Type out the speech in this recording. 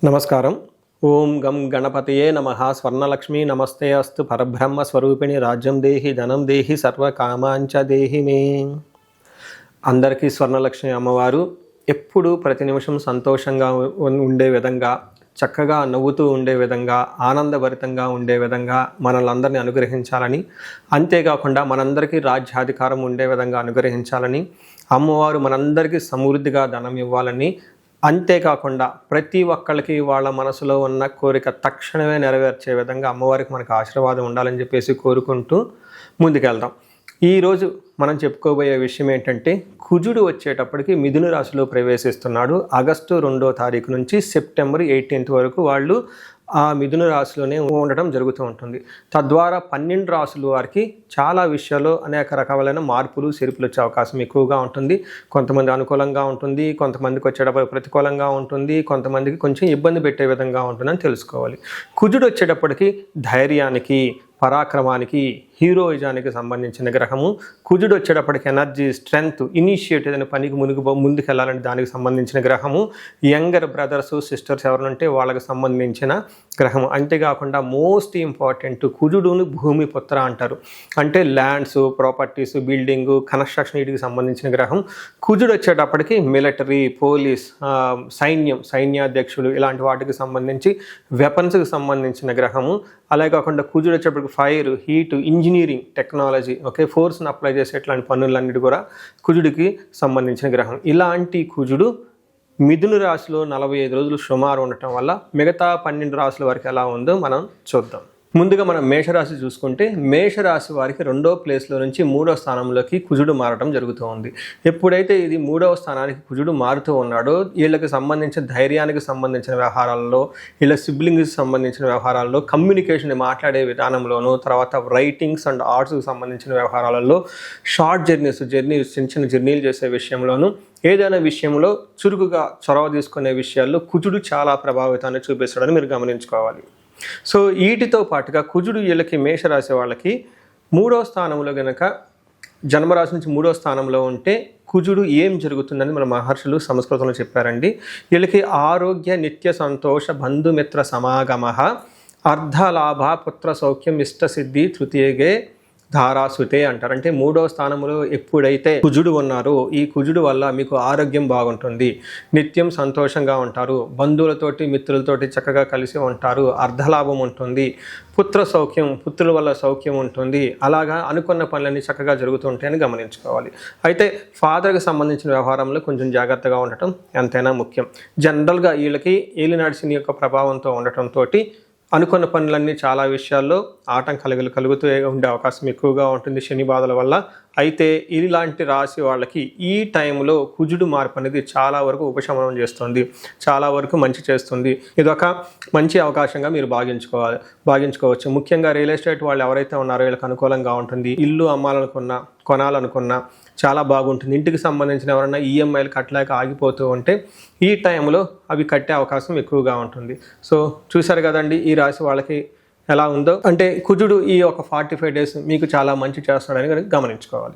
నమస్కారం. ఓం గం గణపతయే నమః. స్వర్ణలక్ష్మీ నమస్తే అస్తు. పరబ్రహ్మ స్వరూపిణి రాజ్యం దేహి ధనం దేహి సర్వకామాంచ దేహి మే. అందరికీ స్వర్ణలక్ష్మి అమ్మవారు ఎప్పుడు ప్రతి నిమిషం సంతోషంగా ఉండే విధంగా, చక్కగా నవ్వుతూ ఉండే విధంగా, ఆనందభరితంగా ఉండే విధంగా మనల్ని అనుగ్రహించాలని, అంతేకాకుండా మనందరికీ రాజ్యాధికారం ఉండే విధంగా అనుగ్రహించాలని, అమ్మవారు మనందరికీ సమృద్ధిగా ధనం ఇవ్వాలని, అంతేకాకుండా ప్రతి ఒక్కళ్ళకి వాళ్ళ మనసులో ఉన్న కోరిక తక్షణమే నెరవేర్చే విధంగా అమ్మవారికి మనకు ఆశీర్వాదం ఉండాలని చెప్పేసి కోరుకుంటూ ముందుకెళ్దాం. ఈరోజు మనం చెప్పుకోబోయే విషయం ఏంటంటే, కుజుడు వచ్చేటప్పటికి మిథున రాశిలో ప్రవేశిస్తున్నాడు. ఆగస్టు 2వ తారీఖు నుంచి సెప్టెంబర్ 18th వరకు వాళ్ళు ఆ మిథున రాశిలోనే ఉండటం జరుగుతూ ఉంటుంది. తద్వారా 12 రాశుల వారికి చాలా విషయాల్లో అనేక రకాలైన మార్పులు చేర్పులు వచ్చే అవకాశం ఎక్కువగా ఉంటుంది. కొంతమంది అనుకూలంగా ఉంటుంది, కొంతమందికి వచ్చేటప్పుడు ప్రతికూలంగా ఉంటుంది, కొంతమందికి కొంచెం ఇబ్బంది పెట్టే విధంగా ఉంటుందని తెలుసుకోవాలి. కుజుడు వచ్చేటప్పటికి ధైర్యానికి, పరాక్రమానికి, హీరోయిజానికి సంబంధించిన గ్రహము. కుజుడు వచ్చేటప్పటికి ఎనర్జీ, స్ట్రెంగ్త్, ఇనిషియేటివ్ అనే పనికి ముందుకెళ్ళాలని దానికి సంబంధించిన గ్రహము. యంగర్ బ్రదర్స్ సిస్టర్స్ ఎవరంటే వాళ్ళకి సంబంధించిన గ్రహము. అంతేకాకుండా మోస్ట్ ఇంపార్టెంట్, కుజుడుని భూమి పుత్ర అంటారు. అంటే ల్యాండ్స్, ప్రాపర్టీస్, బిల్డింగు, కన్స్ట్రక్షన్ వీటికి సంబంధించిన గ్రహం. కుజుడు వచ్చేటప్పటికి మిలిటరీ, పోలీస్, సైన్యాధ్యక్షుడు ఇలాంటి వాటికి సంబంధించి వెపన్స్కి సంబంధించిన గ్రహము. అలాగే కాకుండా కుజుడు వచ్చేటప్పటికి ఫైర్, హీట్, ఇంజనీరింగ్, టెక్నాలజీ, ఫోర్స్ని అప్లై చేసే ఇట్లాంటి పనులన్నిటి కూడా కుజుడికి సంబంధించిన గ్రహం. ఇలాంటి కుజుడు మిథున రాశిలో 45 రోజులు సుమారు ఉండటం వల్ల మిగతా 12 రాశుల వరకు ఎలా ఉందో మనం చూద్దాం. ముందుగా మనం మేషరాశి చూసుకుంటే, మేషరాశి వారికి 2వ ప్లేస్లో నుంచి 3వ స్థానంలోకి కుజుడు మారడం జరుగుతూ ఉంది. ఎప్పుడైతే ఇది 3వ స్థానానికి కుజుడు మారుతూ ఉన్నాడో, వీళ్ళకి సంబంధించిన ధైర్యానికి సంబంధించిన వ్యవహారాల్లో, వీళ్ళ సిబ్లింగ్స్కి సంబంధించిన వ్యవహారాల్లో, కమ్యూనికేషన్ మాట్లాడే విధానంలోనూ, తర్వాత రైటింగ్స్ అండ్ ఆర్ట్స్కి సంబంధించిన వ్యవహారాలలో, షార్ట్ జర్నీస్ చిన్న చిన్న జర్నీలు చేసే విషయంలోనూ, ఏదైనా విషయంలో చురుకుగా చొరవ తీసుకునే విషయాల్లో కుజుడు చాలా ప్రభావితాన్ని చూపిస్తాడని మీరు గమనించుకోవాలి. సో వీటితో పాటుగా కుజుడు వీళ్ళకి మేషరాశి వాళ్ళకి 3వ స్థానంలో గనక, జన్మరాశి నుంచి 3వ స్థానంలో ఉంటే కుజుడు ఏం జరుగుతుందని మన మహర్షులు సంస్కృతంలో చెప్పారండి. వీళ్ళకి ఆరోగ్య, నిత్య సంతోష, బంధుమిత్ర సమాగమ, అర్ధలాభ, పుత్ర సౌఖ్యం, ఇష్టసిద్ధి, తృతీయగే ధారాసుతే అంటారు. అంటే 3వ స్థానంలో ఎప్పుడైతే కుజుడు ఉన్నారో, ఈ కుజుడు వల్ల మీకు ఆరోగ్యం బాగుంటుంది, నిత్యం సంతోషంగా ఉంటారు, బంధువులతోటి మిత్రులతోటి చక్కగా కలిసి ఉంటారు, అర్ధలాభం ఉంటుంది, పుత్ర సౌఖ్యం, పుత్రుల వల్ల సౌఖ్యం ఉంటుంది. అలాగా అనుకున్న పనులన్నీ చక్కగా జరుగుతుంటాయని గమనించుకోవాలి. అయితే ఫాదర్కి సంబంధించిన వ్యవహారంలో కొంచెం జాగ్రత్తగా ఉండటం ఎంతైనా ముఖ్యం. జనరల్గా వీళ్ళకి ఏలినాటి శని యొక్క ప్రభావంతో ఉండటంతో అనుకున్న పనులన్నీ చాలా విషయాల్లో ఆటంకాలు కలుగుతూ ఉండే అవకాశం ఎక్కువగా ఉంటుంది శని బాధల వల్ల. అయితే ఇలాంటి రాశి వాళ్ళకి ఈ టైంలో కుజుడు మార్పు అనేది చాలా వరకు ఉపశమనం చేస్తుంది, చాలా వరకు మంచి చేస్తుంది. ఇదొక మంచి అవకాశంగా మీరు భావించుకోవచ్చు. ముఖ్యంగా రియల్ ఎస్టేట్ వాళ్ళు ఎవరైతే ఉన్నారో వీళ్ళకి అనుకూలంగా ఉంటుంది. ఇల్లు అమ్మాలనుకున్నా, కొనాలనుకున్నా చాలా బాగుంటుంది. ఇంటికి సంబంధించిన ఎవరైనా ఈఎంఐలు కట్టలేక ఆగిపోతూ ఉంటే ఈ టైంలో అవి కట్టే అవకాశం ఎక్కువగా ఉంటుంది. సో చూశారు కదండి ఈ రాశి వాళ్ళకి ఎలా ఉందో. అంటే కుజుడు ఈ ఒక 45 days మీకు చాలా మంచి చేస్తాడని గమనించుకోవాలి.